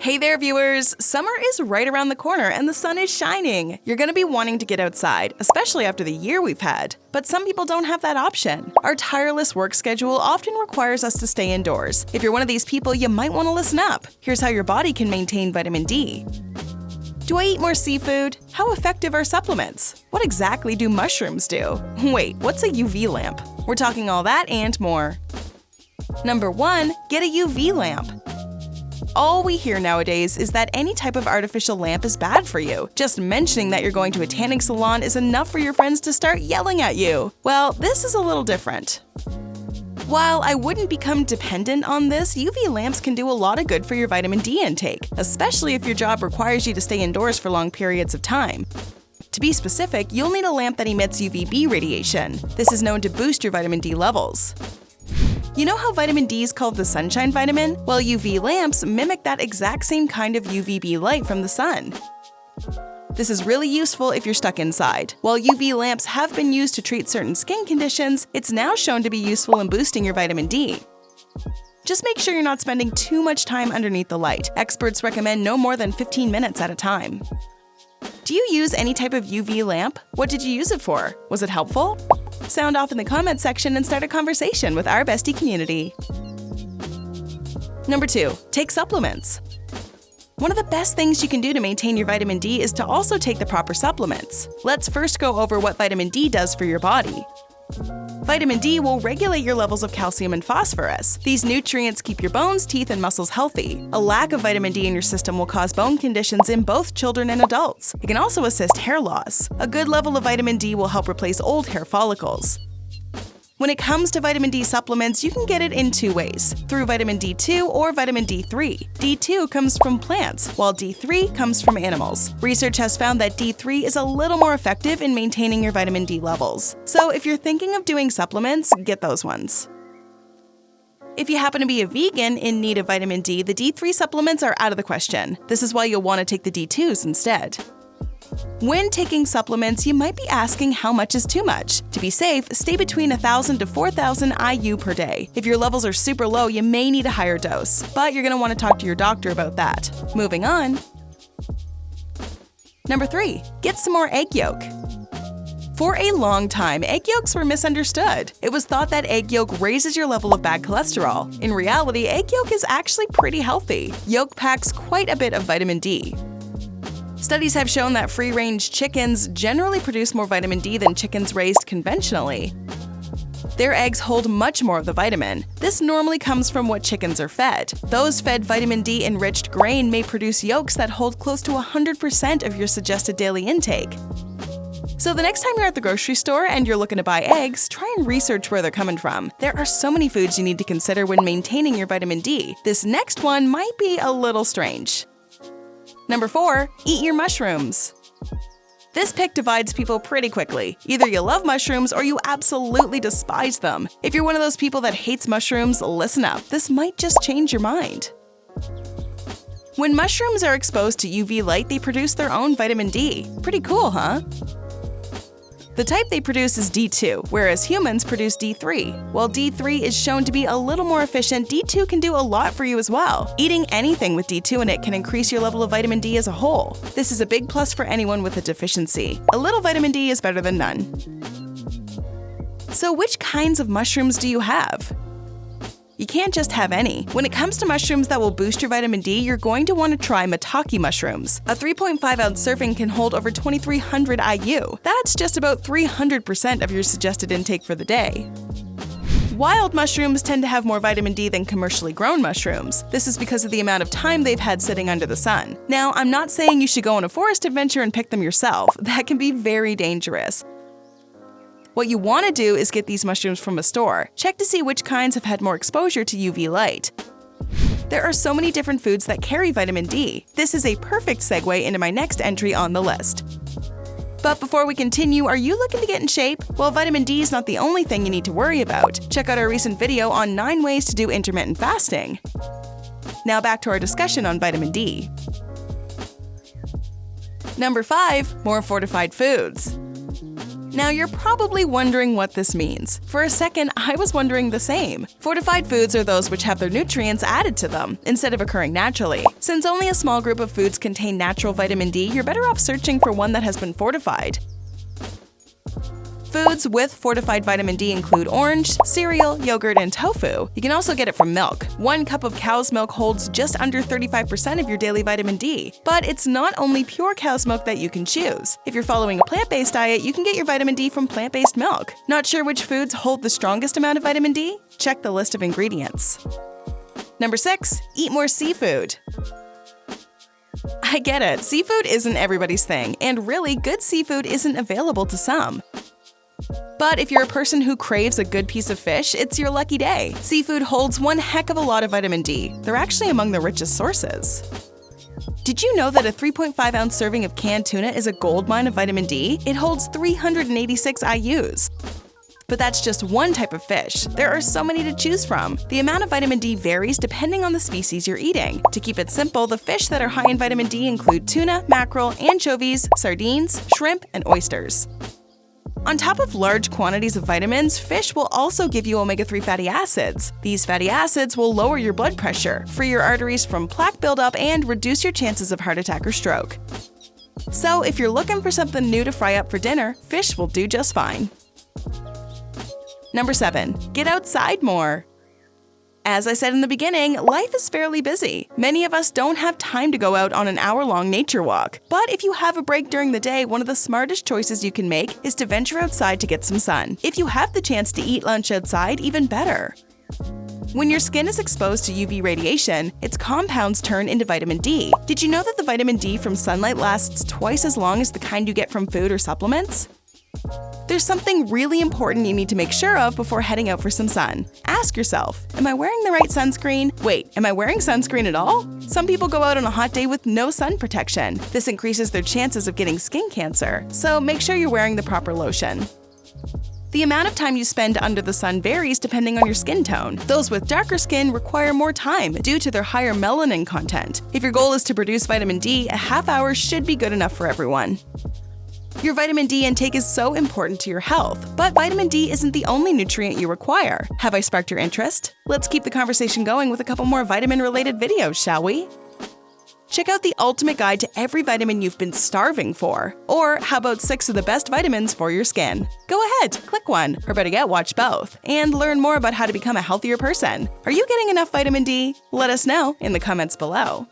Hey there, viewers! Summer is right around the corner and the sun is shining. You're gonna be wanting to get outside, especially after the year we've had. But some people don't have that option. Our tireless work schedule often requires us to stay indoors. If you're one of these people, you might want to listen up. Here's how your body can maintain vitamin D. Do I eat more seafood? How effective are supplements? What exactly do mushrooms do? Wait, what's a UV lamp? We're talking all that and more. Number 1. Get a UV lamp. All we hear nowadays is that any type of artificial lamp is bad for you. Just mentioning that you're going to a tanning salon is enough for your friends to start yelling at you. Well, this is a little different. While I wouldn't become dependent on this, UV lamps can do a lot of good for your vitamin D intake, especially if your job requires you to stay indoors for long periods of time. To be specific, you'll need a lamp that emits UVB radiation. This is known to boost your vitamin D levels. You know how vitamin D is called the sunshine vitamin? Well, UV lamps mimic that exact same kind of UVB light from the sun. This is really useful if you're stuck inside. While UV lamps have been used to treat certain skin conditions, it's now shown to be useful in boosting your vitamin D. Just make sure you're not spending too much time underneath the light. Experts recommend no more than 15 minutes at a time. Do you use any type of UV lamp? What did you use it for? Was it helpful? Sound off in the comment section and start a conversation with our Bestie community. Number 2. Take supplements. One of the best things you can do to maintain your vitamin D is to also take the proper supplements. Let's first go over what vitamin D does for your body. Vitamin D will regulate your levels of calcium and phosphorus. These nutrients keep your bones, teeth, and muscles healthy. A lack of vitamin D in your system will cause bone conditions in both children and adults. It can also assist hair loss. A good level of vitamin D will help replace old hair follicles. When it comes to vitamin D supplements, you can get it in 2 ways, through vitamin D2 or vitamin D3. D2 comes from plants, while D3 comes from animals. Research has found that D3 is a little more effective in maintaining your vitamin D levels. So if you're thinking of doing supplements, get those ones. If you happen to be a vegan in need of vitamin D, the D3 supplements are out of the question. This is why you'll want to take the D2s instead. When taking supplements, you might be asking how much is too much. To be safe, stay between 1,000 to 4,000 IU per day. If your levels are super low, you may need a higher dose, but you're going to want to talk to your doctor about that. Moving on. Number 3. Get some more egg yolk. For a long time, egg yolks were misunderstood. It was thought that egg yolk raises your level of bad cholesterol. In reality, egg yolk is actually pretty healthy. Yolk packs quite a bit of vitamin D. Studies have shown that free-range chickens generally produce more vitamin D than chickens raised conventionally. Their eggs hold much more of the vitamin. This normally comes from what chickens are fed. Those fed vitamin D-enriched grain may produce yolks that hold close to 100% of your suggested daily intake. So the next time you're at the grocery store and you're looking to buy eggs, try and research where they're coming from. There are so many foods you need to consider when maintaining your vitamin D. This next one might be a little strange. Number 4. Eat your mushrooms. This pick divides people pretty quickly. Either you love mushrooms or you absolutely despise them. If you're one of those people that hates mushrooms, listen up. This might just change your mind. When mushrooms are exposed to UV light, they produce their own vitamin D. Pretty cool, huh? The type they produce is D2, whereas humans produce D3. While D3 is shown to be a little more efficient, D2 can do a lot for you as well. Eating anything with D2 in it can increase your level of vitamin D as a whole. This is a big plus for anyone with a deficiency. A little vitamin D is better than none. So which kinds of mushrooms do you have? You can't just have any. When it comes to mushrooms that will boost your vitamin D, you're going to want to try maitake mushrooms. A 3.5-ounce serving can hold over 2,300 IU. That's just about 300% of your suggested intake for the day. Wild mushrooms tend to have more vitamin D than commercially grown mushrooms. This is because of the amount of time they've had sitting under the sun. Now, I'm not saying you should go on a forest adventure and pick them yourself. That can be very dangerous. What you want to do is get these mushrooms from a store. Check to see which kinds have had more exposure to UV light. There are so many different foods that carry vitamin D. This is a perfect segue into my next entry on the list. But before we continue, are you looking to get in shape? Well, vitamin D is not the only thing you need to worry about. Check out our recent video on 9 ways to do intermittent fasting. Now back to our discussion on vitamin D. Number 5. More fortified foods. Now you're probably wondering what this means. For a second, I was wondering the same. Fortified foods are those which have their nutrients added to them, instead of occurring naturally. Since only a small group of foods contain natural vitamin D, you're better off searching for one that has been fortified. Foods with fortified vitamin D include orange, cereal, yogurt, and tofu. You can also get it from milk. 1 cup of cow's milk holds just under 35% of your daily vitamin D. But it's not only pure cow's milk that you can choose. If you're following a plant-based diet, you can get your vitamin D from plant-based milk. Not sure which foods hold the strongest amount of vitamin D? Check the list of ingredients. Number 6. Eat more seafood. I get it, seafood isn't everybody's thing, and really, good seafood isn't available to some. But if you're a person who craves a good piece of fish, it's your lucky day. Seafood holds one heck of a lot of vitamin D. They're actually among the richest sources. Did you know that a 3.5-ounce serving of canned tuna is a goldmine of vitamin D? It holds 386 IUs. But that's just one type of fish. There are so many to choose from. The amount of vitamin D varies depending on the species you're eating. To keep it simple, the fish that are high in vitamin D include tuna, mackerel, anchovies, sardines, shrimp, and oysters. On top of large quantities of vitamins, fish will also give you omega-3 fatty acids. These fatty acids will lower your blood pressure, free your arteries from plaque buildup, and reduce your chances of heart attack or stroke. So if you're looking for something new to fry up for dinner, fish will do just fine. Number 7. Get outside more. As I said in the beginning, life is fairly busy. Many of us don't have time to go out on an hour-long nature walk. But if you have a break during the day, one of the smartest choices you can make is to venture outside to get some sun. If you have the chance to eat lunch outside, even better. When your skin is exposed to UV radiation, its compounds turn into vitamin D. Did you know that the vitamin D from sunlight lasts twice as long as the kind you get from food or supplements? There's something really important you need to make sure of before heading out for some sun. Ask yourself, am I wearing the right sunscreen? Wait, am I wearing sunscreen at all? Some people go out on a hot day with no sun protection. This increases their chances of getting skin cancer, so make sure you're wearing the proper lotion. The amount of time you spend under the sun varies depending on your skin tone. Those with darker skin require more time due to their higher melanin content. If your goal is to produce vitamin D, a half hour should be good enough for everyone. Your vitamin D intake is so important to your health, but vitamin D isn't the only nutrient you require. Have I sparked your interest? Let's keep the conversation going with a couple more vitamin-related videos, shall we? Check out the ultimate guide to every vitamin you've been starving for. Or how about 6 of the best vitamins for your skin? Go ahead, click one, or better yet, watch both, and learn more about how to become a healthier person. Are you getting enough vitamin D? Let us know in the comments below.